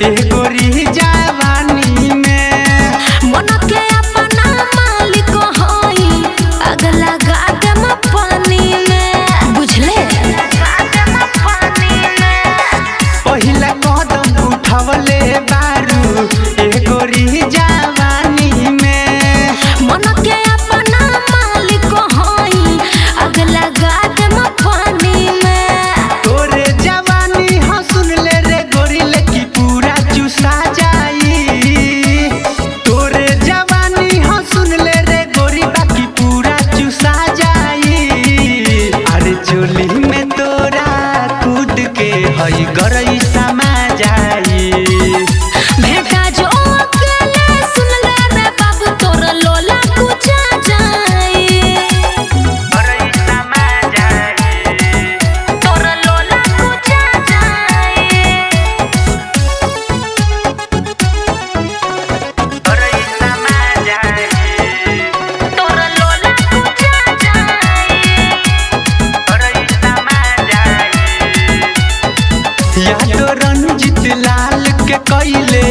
गोरी जवानी में मन के अपना मालिक होई अगला गादम पानी में बुझले पहिला कदम उठवले बारू गोरी जवानी में मन के अपना मालिक होई अगला गादम पानी में तोरे जवानी हो सुन ले रे गोरी लेकी पूरा चुसा जाई तोरे जवानी हो सुन ले रे गोरी बाकी पूरा चुसा जाई अरे चोली में तोरा कूद के हई गरई समा जाई भेटा जो अकेले सुन ले रे बाबू तोर लोला कुचा जाई गरई समा जाई तोर लोला कुचा जाई गरई समा जाई तोर लोला कुचा जाई गरई समा जाई या तो रंजित लाल के कइले